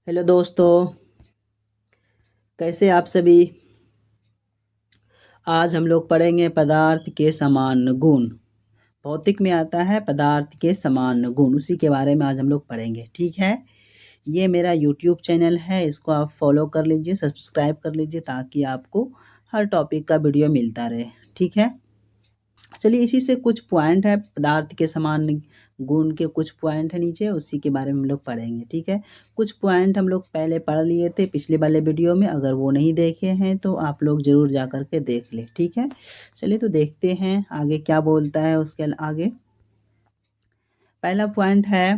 Hello दोस्तों, कैसे आप सभी। आज हम लोग पढ़ेंगे पदार्थ के समान गुण। भौतिक में आता है पदार्थ के समान गुण, उसी के बारे में आज हम लोग पढ़ेंगे। ठीक है, ये मेरा यूट्यूब चैनल है, इसको आप फॉलो कर लीजिए, सब्सक्राइब कर लीजिए ताकि आपको हर टॉपिक का वीडियो मिलता रहे। ठीक है, चलिए इसी से कुछ पॉइंट है, पदार्थ के समान गुण के कुछ पॉइंट है नीचे, उसी के बारे में हम लोग पढ़ेंगे। ठीक है, कुछ पॉइंट हम लोग पहले पढ़ लिए थे पिछले वाले वीडियो में, अगर वो नहीं देखे हैं तो आप लोग ज़रूर जा कर के देख ले। ठीक है, चलिए तो देखते हैं आगे क्या बोलता है। उसके आगे पहला पॉइंट है,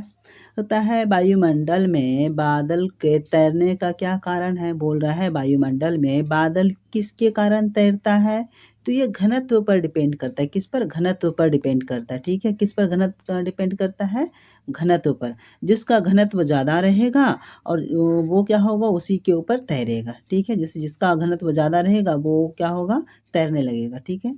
होता है वायुमंडल में बादल के तैरने का क्या कारण है। बोल रहा है वायुमंडल में बादल किसके कारण तैरता है, तो ये घनत्व पर डिपेंड करता है। किस पर? घनत्व पर डिपेंड करता है। ठीक है, किस पर घनत्व पर डिपेंड करता है? घनत्व पर। जिसका घनत्व ज़्यादा रहेगा और वो क्या होगा, उसी के ऊपर तैरेगा। ठीक है, जैसे जिसका घनत्व ज़्यादा रहेगा वो क्या होगा, तैरने लगेगा। ठीक है,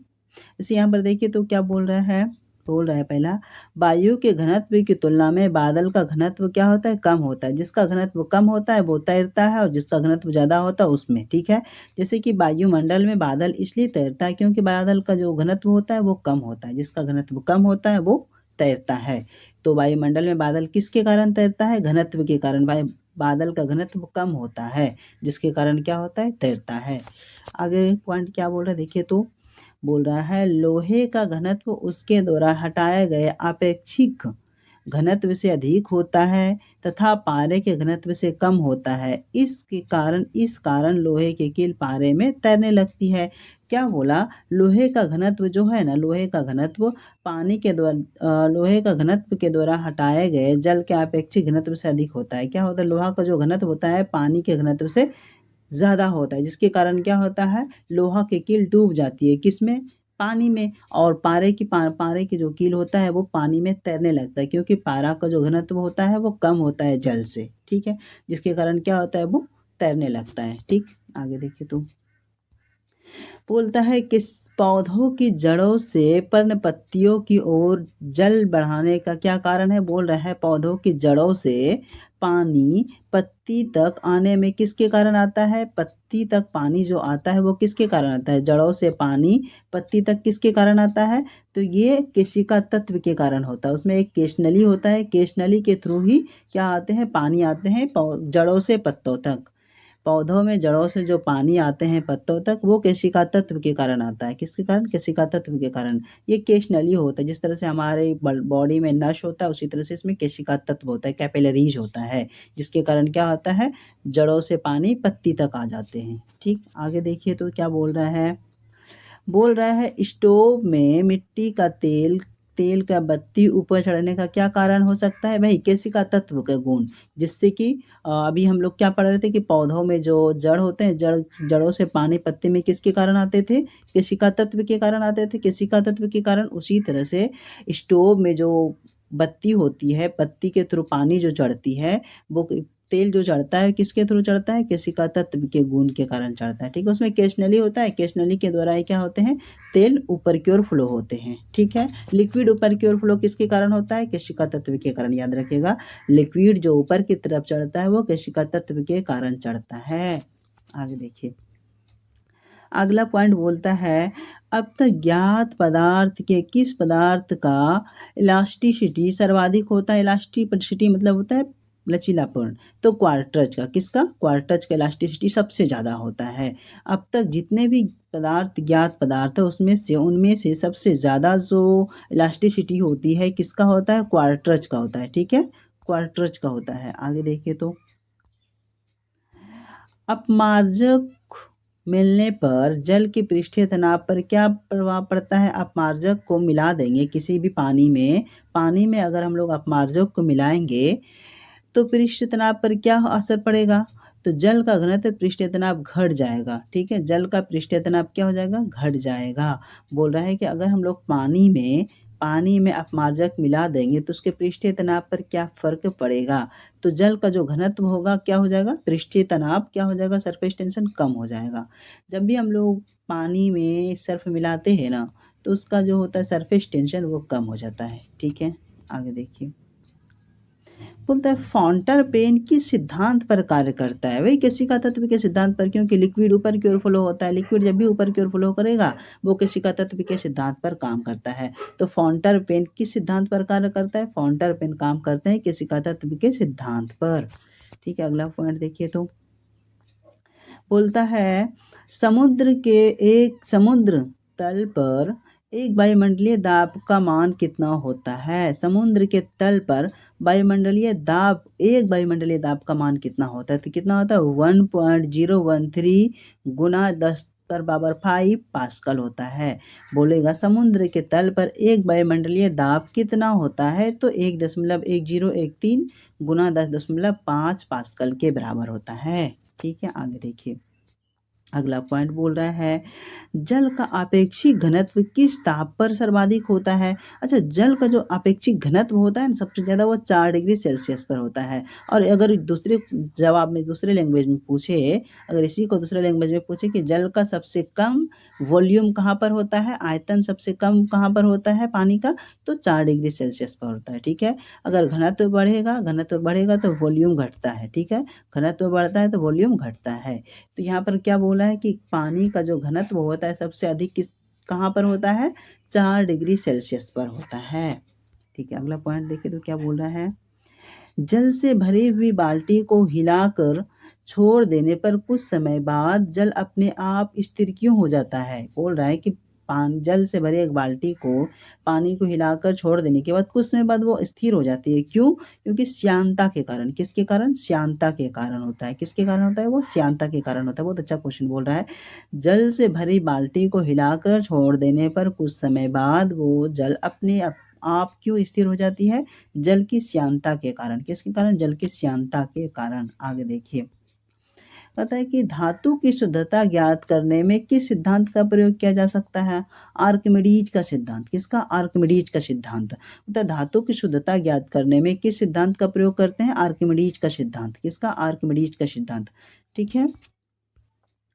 इसे यहाँ पर देखिए तो क्या बोल रहा है, बोल रहा है पहला, वायु के घनत्व की तुलना में बादल का घनत्व क्या होता है, कम होता है। जिसका घनत्व कम होता है वो तैरता है और जिसका घनत्व ज़्यादा होता है उसमें। ठीक है, जैसे कि वायुमंडल में बादल इसलिए तैरता है क्योंकि बादल का जो घनत्व होता है वो कम होता है। जिसका घनत्व कम होता है वो तैरता है। तो वायुमंडल में बादल किसके कारण तैरता है? घनत्व के कारण। बादल का घनत्व कम होता है जिसके कारण क्या होता है, तैरता है। आगे पॉइंट क्या बोल रहा है देखिए तो, बोल रहा है लोहे का घनत्व उसके द्वारा हटाए गए आपेक्षिक घनत्व से अधिक होता है तथा पारे के घनत्व से कम होता है। इस कारण लोहे की कील पारे में तैरने लगती है। क्या बोला, लोहे का घनत्व जो है ना, लोहे का घनत्व पानी के द्वारा लोहे का घनत्व के द्वारा हटाए गए जल के अपेक्षिक घनत्व से अधिक होता है। क्या होता है, लोहा का जो घनत्व होता है पानी के घनत्व से ज़्यादा होता है, जिसके कारण क्या होता है, लोहा की कील डूब जाती है। किसमें? पानी में। और पारे की जो कील होता है वो पानी में तैरने लगता है क्योंकि पारा का जो घनत्व होता है वो कम होता है जल से। ठीक है, जिसके कारण क्या होता है, वो तैरने लगता है। ठीक, आगे देखिए तो, बोलता है किस पौधों की जड़ों से पर्णपत्तियों की ओर जल बढ़ाने का क्या कारण है। बोल रहा है पौधों की जड़ों से पानी पत्ती तक आने में किसके कारण आता है, पत्ती तक पानी जो आता है वो किसके कारण आता है, जड़ों से पानी पत्ती तक किसके कारण आता है, तो ये केशिका तत्व के कारण होता है। उसमें एक केशनली होता है, केशनली के थ्रू ही क्या आते हैं, पानी आते हैं जड़ों से पत्तों तक। पौधों में जड़ों से जो पानी आते हैं पत्तों तक वो केशिका तत्व के कारण आता है। किसके कारण? केशिका तत्व के कारण। ये केश नली होता है, जिस तरह से हमारे बॉडी में नश होता है उसी तरह से इसमें केशिका तत्व होता है, कैपिलरीज होता है, जिसके कारण क्या होता है, जड़ों से पानी पत्ती तक आ जाते हैं। ठीक, आगे देखिए तो क्या बोल रहा है, बोल रहा है स्टोव में मिट्टी का तेल तेल का बत्ती ऊपर चढ़ने का क्या कारण हो सकता है भाई, केशिका तत्व का गुण। जिससे कि अभी हम लोग क्या पढ़ रहे थे कि पौधों में जो जड़ होते हैं, जड़ों से पानी पत्ती में किसके कारण आते थे, केशिका तत्व के कारण आते थे, केशिका तत्व के कारण। उसी तरह से स्टोव में जो बत्ती होती है, पत्ती के थ्रू पानी जो चढ़ती है, वो तेल जो चढ़ता है किसके थ्रू चढ़ता है, केशिका तत्व के गुण के कारण चढ़ता है। ठीक है, उसमें केशनली होता है, केशनली के द्वारा ही क्या होते हैं, तेल ऊपर की ओर फ्लो होते हैं। ठीक है, लिक्विड ऊपर की ओर फ्लो किसके कारण होता है, केशिका तत्व के कारण। याद रखिएगा, लिक्विड जो ऊपर की तरफ चढ़ता है वो केशिका तत्व के कारण चढ़ता है। आगे देखिए, अगला पॉइंट बोलता है अब तक ज्ञात पदार्थ के किस पदार्थ का इलास्टिसिटी सर्वाधिक होता है। इलास्टिसिटी मतलब होता है लचीलापन। तो क्वार्टज का, किसका, क्वार्टज का इलास्टिसिटी सबसे ज़्यादा होता है। अब तक जितने भी ज्ञात पदार्थ है उनमें से सबसे ज़्यादा जो इलास्टिसिटी होती है किसका होता है, क्वार्टज का होता है। ठीक है, क्वार्टज का होता है। आगे देखिए तो, अपमार्जक मिलने पर जल के पृष्ठीय तनाव पर क्या प्रभाव पड़ता है। अपमार्जक को मिला देंगे किसी भी पानी में अगर हम लोग अपमार्जक को मिलाएंगे तो पृष्ठीय तनाव पर क्या असर पड़ेगा, तो जल का घनत्व पृष्ठीय तनाव घट जाएगा। ठीक है, जल का पृष्ठीय तनाव क्या हो जाएगा, घट जाएगा। बोल रहा है कि अगर हम लोग पानी में अपमार्जक मिला देंगे तो उसके पृष्ठीय तनाव पर क्या फर्क पड़ेगा, तो जल का जो घनत्व होगा क्या हो जाएगा, पृष्ठीय तनाव क्या हो जाएगा, सरफेस टेंशन कम हो जाएगा। जब भी हम लोग पानी में सर्फ मिलाते हैं ना तो उसका जो होता है सरफेस टेंशन वो कम हो जाता है। ठीक है, आगे देखिए, बोलता है फाउंटर पेन किस सिद्धांत पर कार्य करता है? वही केशिका तत्व के सिद्धांत पर, क्योंकि लिक्विड ऊपर की ओर फ्लो होता है। लिक्विड जब भी ऊपर की ओर फ्लो करेगा वो केशिका तत्व के सिद्धांत पर काम करता है। तो फाउंटर पेन किस सिद्धांत पर कार्य करता है? फाउंटर पेन काम करते हैं केशिका तत्व के सिद्धांत पर। ठीक है, अगला पॉइंट देखिए तो बोलता है समुद्र तल पर एक वायुमंडलीय दाब का मान कितना होता है? समुद्र के तल पर एक वायुमंडलीय दाब का मान कितना होता है? तो कितना होता है? 1.013 गुना 10⁻5 पास्कल होता है। बोलेगा समुद्र के तल पर एक वायुमंडलीय दाब कितना होता है? तो 1.1013 गुना 10.5 पास्कल के बराबर होता है। ठीक है, आगे देखिए अगला पॉइंट बोल रहा है जल का आपेक्षिक घनत्व किस ताप पर सर्वाधिक होता है? अच्छा, जल का जो आपेक्षिक घनत्व होता है ना सबसे ज़्यादा वो 4 डिग्री सेल्सियस पर होता है। और अगर दूसरे जवाब में दूसरे लैंग्वेज में पूछे, अगर इसी को दूसरे लैंग्वेज में पूछे कि जल का सबसे कम वॉल्यूम कहाँ पर होता है, आयतन सबसे कम कहाँ पर होता है पानी का, तो 4 डिग्री सेल्सियस पर होता है। ठीक है, अगर घनत्व बढ़ेगा तो वॉल्यूम घटता है। ठीक है, घनत्व बढ़ता है तो वॉल्यूम घटता है। तो यहाँ पर क्या बोला है कि पानी का जो घनत्व होता है सबसे अधिक कहाँ पर होता है? 4 डिग्री सेल्सियस पर होता है। ठीक है, अगला पॉइंट देखिए तो क्या बोल रहा है जल से भरी हुई बाल्टी को हिलाकर छोड़ देने पर कुछ समय बाद जल अपने आप स्थिर क्यों हो जाता है? बोल रहा है कि जल से भरी एक बाल्टी को पानी को हिलाकर छोड़ देने के बाद कुछ समय बाद वो स्थिर हो जाती है। क्यों? क्योंकि श्यानता के कारण। किसके कारण? श्यानता के कारण होता है। किसके कारण होता है? वो श्यानता के कारण होता है। बहुत अच्छा क्वेश्चन बोल रहा है। जल से भरी बाल्टी को हिलाकर छोड़ देने पर कुछ समय बाद वो जल अपने आप क्यों स्थिर हो जाती है? जल की श्यानता के कारण। किसके कारण? जल की श्यानता के कारण। आगे देखिए कहता है कि धातु की शुद्धता ज्ञात करने में किस सिद्धांत का प्रयोग किया जा सकता है? आर्किमिडीज का सिद्धांत। किसका? आर्किमिडीज का सिद्धांत। मतलब धातु की शुद्धता ज्ञात करने में किस सिद्धांत का प्रयोग करते हैं? आर्किमिडीज का सिद्धांत। किसका? आर्किमिडीज का सिद्धांत। ठीक है,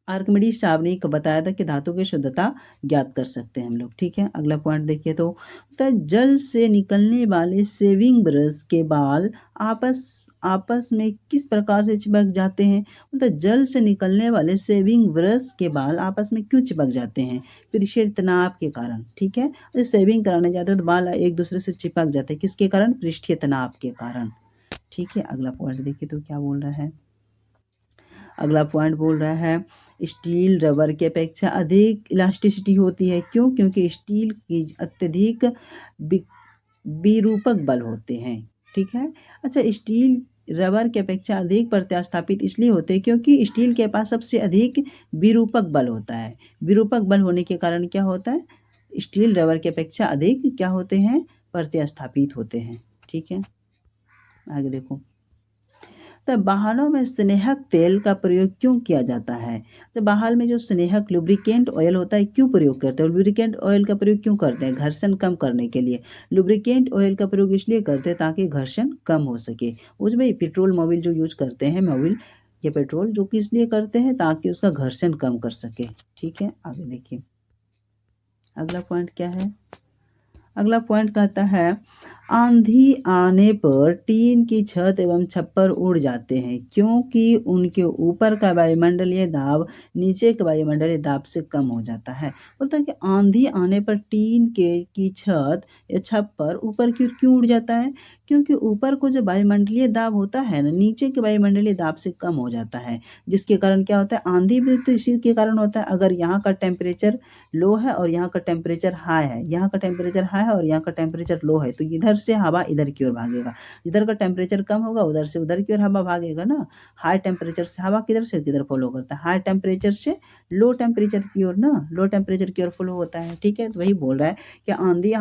आर्किमिडीज साहब ने बताया था कि धातु की शुद्धता ज्ञात कर सकते हैं हम लोग। ठीक है, अगला पॉइंट देखिए तो जल से निकलने वाले शेविंग ब्रश के बाल आपस आपस में किस प्रकार से चिपक जाते हैं? मतलब जल से निकलने वाले शेविंग ब्रश के बाल आपस में क्यों चिपक जाते हैं? पृष्ठीय तनाव के कारण। ठीक है, जब शेविंग कराने जाते हैं तो बाल एक दूसरे से चिपक जाते हैं। किसके कारण? पृष्ठीय तनाव के कारण। ठीक है, अगला पॉइंट देखिए तो क्या बोल रहा है अगला पॉइंट बोल रहा है स्टील रबर की अपेक्षा अधिक इलास्टिसिटी होती है। क्यों? क्योंकि स्टील की अत्यधिक विरूपक बल होते हैं। ठीक है, अच्छा, स्टील रबर की अपेक्षा अधिक प्रत्यास्थापित इसलिए होते हैं क्योंकि स्टील के पास सबसे अधिक विरूपक बल होता है। विरूपक बल होने के कारण क्या होता है? स्टील रबर की अपेक्षा अधिक क्या होते हैं? प्रत्यास्थापित होते हैं। ठीक है, आगे देखो तब वाहनों में स्नेहक तेल का प्रयोग क्यों किया जाता है? तो वाहन में जो स्नेहक लुब्रिकेंट ऑयल होता है क्यों प्रयोग करते हैं? लुब्रिकेंट ऑयल का प्रयोग क्यों करते हैं? घर्षण कम करने के लिए। लुब्रिकेंट ऑयल का प्रयोग इसलिए करते हैं ताकि घर्षण कम हो सके। उसमें पेट्रोल मोबिल जो यूज करते हैं मोबिल या पेट्रोल जो कि इसलिए करते हैं ताकि उसका घर्षण कम कर सके। ठीक है, आगे देखिए अगला पॉइंट क्या है? अगला पॉइंट कहता है आंधी आने पर टीन की छत एवं छप्पर उड़ जाते हैं क्योंकि उनके ऊपर का वायुमंडलीय दाब नीचे के वायुमंडलीय दाब से कम हो जाता है। बोलता है कि आंधी आने पर टीन की छत या छप्पर ऊपर की ओर क्यों उड़ जाता है? क्योंकि ऊपर को जो वायुमंडलीय दाब होता है ना नीचे के वायुमंडलीय दाब से कम हो जाता है, जिसके कारण क्या होता है? आंधी भी तो इसी के कारण होता है। अगर यहाँ का टेम्परेचर लो है और यहाँ का टेम्परेचर हाई है, यहाँ का टेम्परेचर हाई है और यहाँ का टेम्परेचर लो है, तो इधर से हवा इधर की ओर भागेगा। इधर का टेम्परेचर कम होगा उधर से उधर की ओर हवा भागेगा ना। हाई टेम्परेचर से हवा किधर से किधर फॉलो करता है? हाई टेम्परेचर से लो टेम्परेचर की ओर ना, लो टेम्परेचर की ओर फॉलो होता है। ठीक है, तो वही बोल रहा है कि आंधी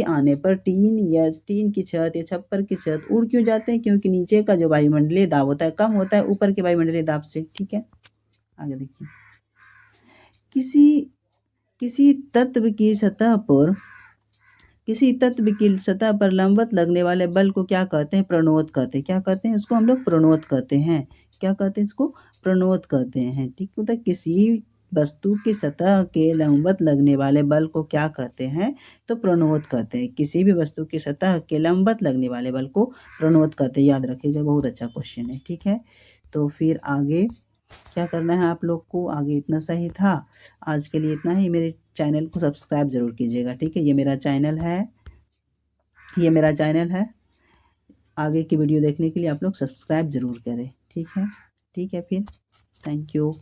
आने पर टीन की छत या छप्पर की छत उड़ क्यों जाते हैं? क्योंकि नीचे का जो वायुमंडलीय दाब होता है कम होता है ऊपर के वायुमंडलीय दाब से। ठीक है, आगे देखिए किसी किसी तत्व की सतह पर लंबवत लगने वाले बल को क्या कहते हैं? प्रणोद कहते हैं। क्या कहते हैं इसको? हम लोग प्रणोद कहते हैं। क्या कहते हैं इसको? प्रणोद कहते हैं। ठीक होता है किसी वस्तु की सतह के लंबवत लगने वाले बल को क्या कहते हैं? तो प्रणोद कहते हैं। किसी भी वस्तु की सतह के लंबवत लगने वाले बल को प्रणोद कहते हैं। याद रखिएगा, बहुत अच्छा क्वेश्चन है। ठीक है, तो फिर आगे क्या करना है आप लोग को? आगे इतना सही था। आज के लिए इतना ही। मेरे चैनल को सब्सक्राइब ज़रूर कीजिएगा। ठीक है, ये मेरा चैनल है। आगे की वीडियो देखने के लिए आप लोग सब्सक्राइब ज़रूर करें। ठीक है, फिर थैंक यू।